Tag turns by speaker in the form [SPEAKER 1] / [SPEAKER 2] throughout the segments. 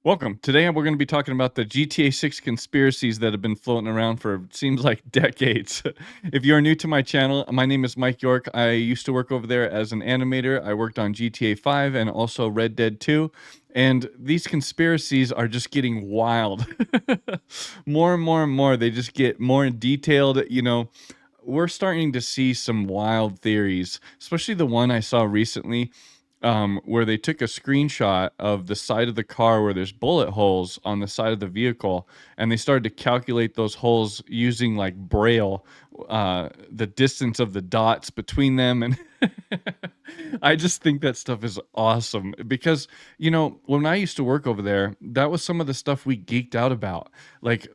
[SPEAKER 1] Welcome. Today we're going to be talking about the GTA 6 conspiracies that have been floating around for seems like decades. If you're new to my channel, my name is Mike York. I used to work over there as an animator. I worked on GTA 5 and also Red Dead 2. And these conspiracies are just getting wild. More and more and more, they just get more detailed. We're starting to see some wild theories, especially the one I saw recently, where they took a screenshot of the side of the car where there's bullet holes on the side of the vehicle, and they started to calculate those holes using like braille, the distance of the dots between them, and I just think that stuff is awesome because when I used to work over there, that was some of the stuff we geeked out about. Like,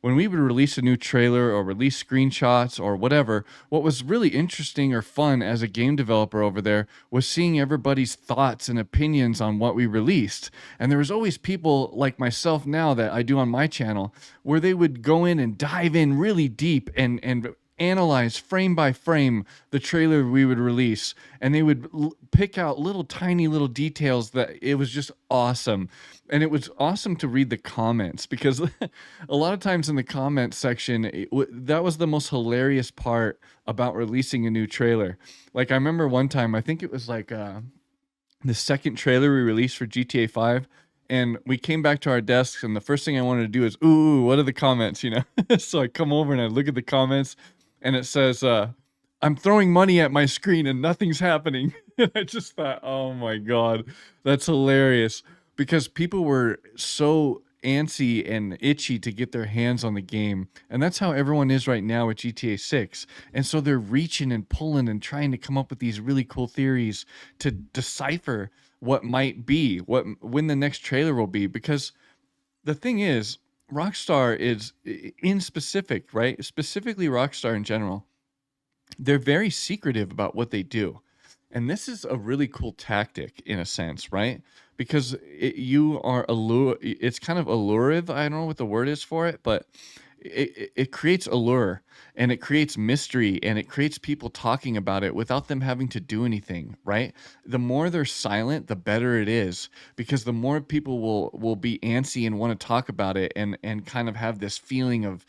[SPEAKER 1] when we would release a new trailer or release screenshots or whatever, what was really interesting or fun as a game developer over there was seeing everybody's thoughts and opinions on what we released. And there was always people like myself now that I do on my channel where they would go in and dive in really deep and analyze frame by frame the trailer we would release, and they would pick out little tiny little details that it was just awesome. And it was awesome to read the comments because a lot of times in the comments section, that was the most hilarious part about releasing a new trailer. Like, I remember one time, I think it was like the second trailer we released for GTA 5, and we came back to our desks, and the first thing I wanted to do is, ooh, what are the comments, So I come over and I look at the comments, and it says, I'm throwing money at my screen and nothing's happening. And I just thought, oh my God, that's hilarious, because people were so antsy and itchy to get their hands on the game. And that's how everyone is right now with GTA 6. And so they're reaching and pulling and trying to come up with these really cool theories to decipher what might be, when the next trailer will be. Because the thing is, Rockstar is in specific, right? Specifically Rockstar in general. They're very secretive about what they do. And this is a really cool tactic in a sense, right? Because it's kind of alluring. I don't know what the word is for it, but it creates allure, and it creates mystery, and it creates people talking about it without them having to do anything, right? The more they're silent, the better it is, because the more people will be antsy and want to talk about it, and kind of have this feeling of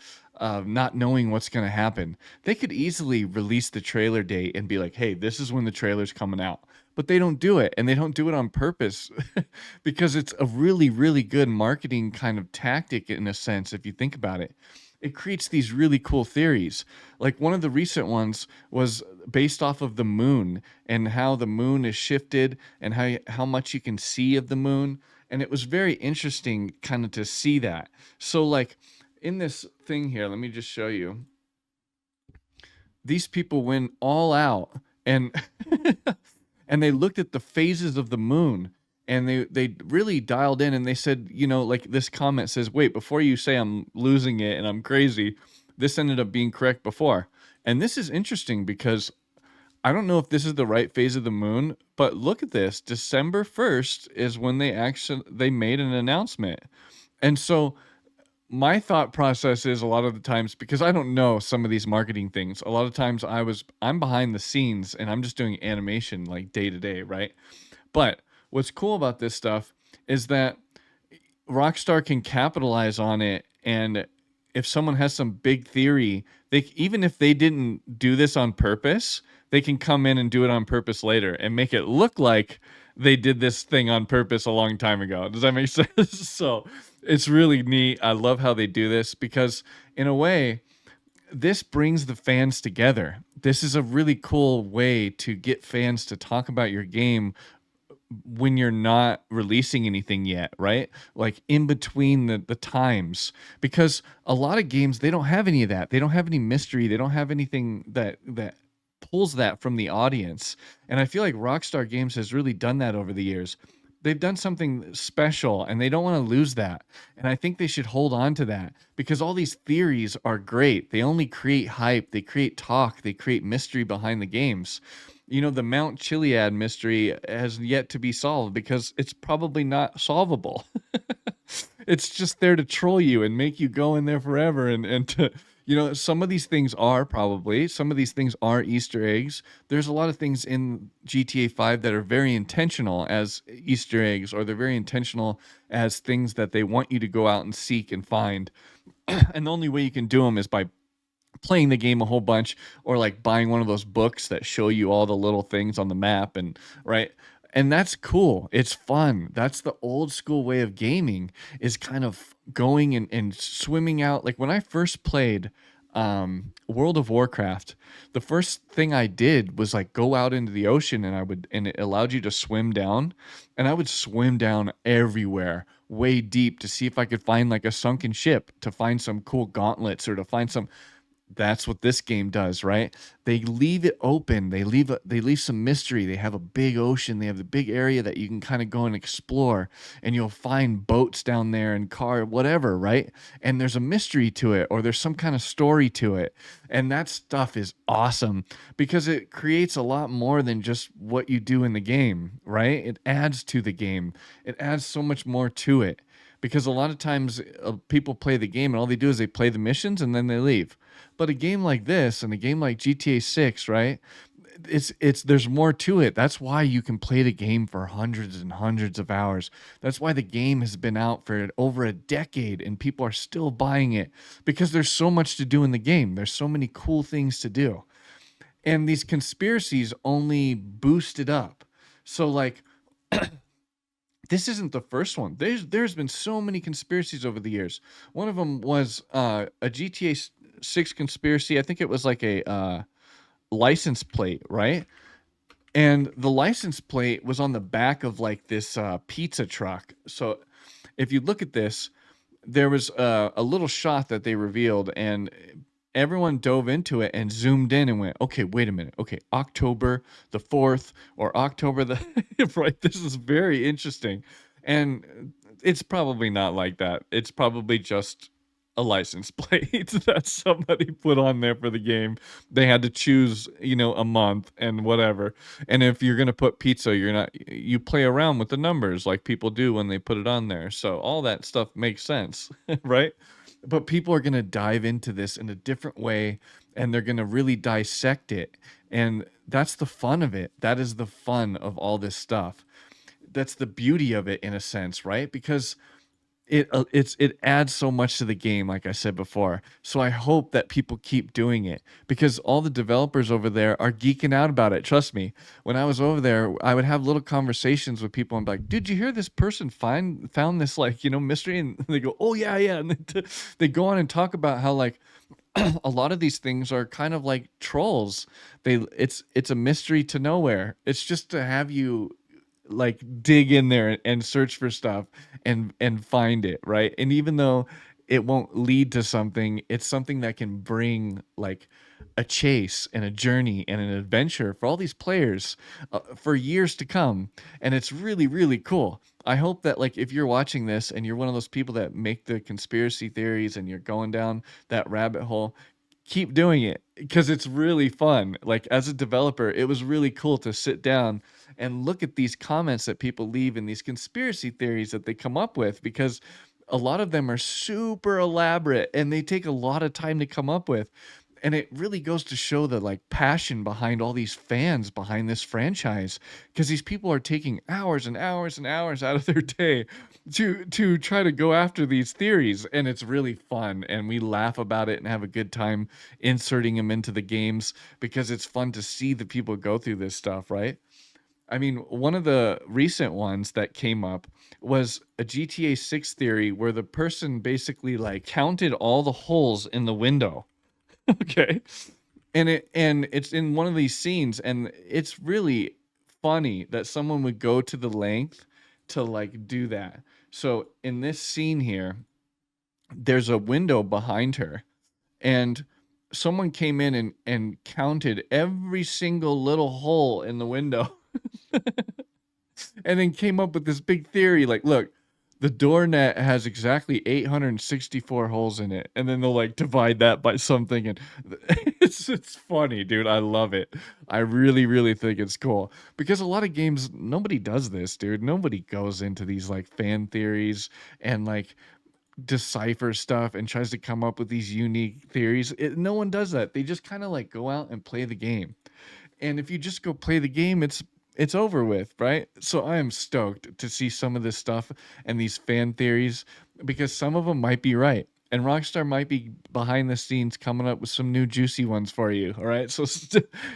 [SPEAKER 1] not knowing what's going to happen. They could easily release the trailer date and be like, hey, this is when the trailer's coming out. But they don't do it, and they don't do it on purpose because it's a really, really good marketing kind of tactic in a sense, if you think about it. It creates these really cool theories. Like, one of the recent ones was based off of the moon and how the moon is shifted and how much you can see of the moon. And it was very interesting kind of to see that. So, like, in this thing here, let me just show you. These people went all out and and they looked at the phases of the moon, and they really dialed in, and they said, like, this comment says, wait, before you say I'm losing it and I'm crazy, this ended up being correct before. And this is interesting because I don't know if this is the right phase of the moon, but look at this. December 1st is when they made an announcement. And so my thought process is, a lot of the times, because I don't know some of these marketing things, a lot of times I'm behind the scenes and I'm just doing animation like day to day, right? But what's cool about this stuff is that Rockstar can capitalize on it, and if someone has some big theory, even if they didn't do this on purpose, they can come in and do it on purpose later and make it look like they did this thing on purpose a long time ago. Does that make sense? So it's really neat. I love how they do this because, in a way, this brings the fans together. This is a really cool way to get fans to talk about your game when you're not releasing anything yet, right? Like, in between the times, because a lot of games, they don't have any of that. They don't have any mystery. They don't have anything that pulls that from the audience. And I feel like Rockstar Games has really done that over the years. They've done something special, and they don't want to lose that. And I think they should hold on to that, because all these theories are great. They only create hype, they create talk, they create mystery behind the games. The Mount Chiliad mystery has yet to be solved because it's probably not solvable. It's just there to troll you and make you go in there forever, and to Some of these things are probably, some of these things are Easter eggs. There's a lot of things in GTA 5 that are very intentional as Easter eggs, or they're very intentional as things that they want you to go out and seek and find. And the only way you can do them is by playing the game a whole bunch, or like buying one of those books that show you all the little things on the map, and right. And that's cool, it's fun. That's the old school way of gaming, is kind of going and swimming out. Like when I first played World of Warcraft, the first thing I did was like go out into the ocean, and it allowed you to swim down, and I would swim down everywhere way deep to see if I could find like a sunken ship, to find some cool gauntlets, or to find some. That's what this game does, right? They leave it open. They leave some mystery. They have a big ocean. They have the big area that you can kind of go and explore, and you'll find boats down there and car whatever, right? And there's a mystery to it, or there's some kind of story to it. And that stuff is awesome because it creates a lot more than just what you do in the game, right? It adds to the game. It adds so much more to it. Because a lot of times people play the game and all they do is they play the missions and then they leave. But a game like this, and a game like GTA 6, right? It's there's more to it. That's why you can play the game for hundreds and hundreds of hours. That's why the game has been out for over a decade and people are still buying it, because there's so much to do in the game. There's so many cool things to do. And these conspiracies only boost it up. So like, this isn't the first one. There's been so many conspiracies over the years. One of them was a GTA 6 conspiracy. I think it was like a license plate, right? And the license plate was on the back of like this pizza truck. So if you look at this, there was a little shot that they revealed, and everyone dove into it and zoomed in and went, okay, wait a minute. Okay, October the 4th, or October the right. This is very interesting. And it's probably not like that. It's probably just a license plate that somebody put on there for the game. They had to choose, a month and whatever. And if you're going to put pizza, you play around with the numbers like people do when they put it on there. So all that stuff makes sense, right? But people are going to dive into this in a different way, and they're going to really dissect it. And that's the fun of it. That is the fun of all this stuff. That's the beauty of it, in a sense, right? Because it adds so much to the game, like I said before. So I hope that people keep doing it, because all the developers over there are geeking out about it. Trust me. When I was over there, I would have little conversations with people and be like, "Did you hear this person found this, like, mystery?" And they go, "Oh yeah, yeah." And they go on and talk about how, like, a lot of these things are kind of like trolls. It's a mystery to nowhere. It's just to have you like dig in there and search for stuff and find it, right? And even though it won't lead to something, it's something that can bring like a chase and a journey and an adventure for all these players for years to come. And it's really, really cool. I hope that, like, if you're watching this and you're one of those people that make the conspiracy theories and you're going down that rabbit hole, keep doing it, because it's really fun. Like, as a developer, it was really cool to sit down and look at these comments that people leave and these conspiracy theories that they come up with, because a lot of them are super elaborate and they take a lot of time to come up with. And it really goes to show the like passion behind all these fans behind this franchise, because these people are taking hours and hours and hours out of their day to try to go after these theories. And it's really fun, and we laugh about it and have a good time inserting them into the games, because it's fun to see the people go through this stuff, right? I mean, one of the recent ones that came up was a GTA 6 theory where the person basically like counted all the holes in the window. Okay. And it's in one of these scenes, and it's really funny that someone would go to the length to like do that. So in this scene here, there's a window behind her, and someone came in and counted every single little hole in the window. And then came up with this big theory like, look, the door net has exactly 864 holes in it, and then they'll like divide that by something, and it's funny, dude. I love it. I really, really think it's cool, because a lot of games, nobody does this, dude. Nobody goes into these like fan theories and like deciphers stuff and tries to come up with these unique theories. No one does that. They just kind of like go out and play the game. And if you just go play the game, it's over with, right? So I am stoked to see some of this stuff and these fan theories because some of them might be right. And Rockstar might be behind the scenes coming up with some new juicy ones for you. All right. So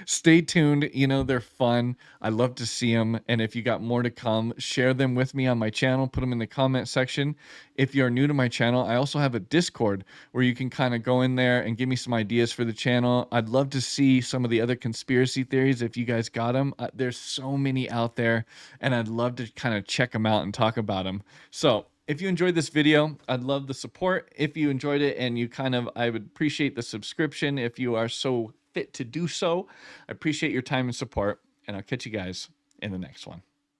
[SPEAKER 1] stay tuned. You know, they're fun. I love to see them. And if you got more to come, share them with me on my channel. Put them in the comment section. If you're new to my channel, I also have a Discord where you can kind of go in there and give me some ideas for the channel. I'd love to see some of the other conspiracy theories if you guys got them. There's so many out there, and I'd love to kind of check them out and talk about them. So if you enjoyed this video, I'd love the support. If you enjoyed it and I would appreciate the subscription if you are so fit to do so. I appreciate your time and support, and I'll catch you guys in the next one.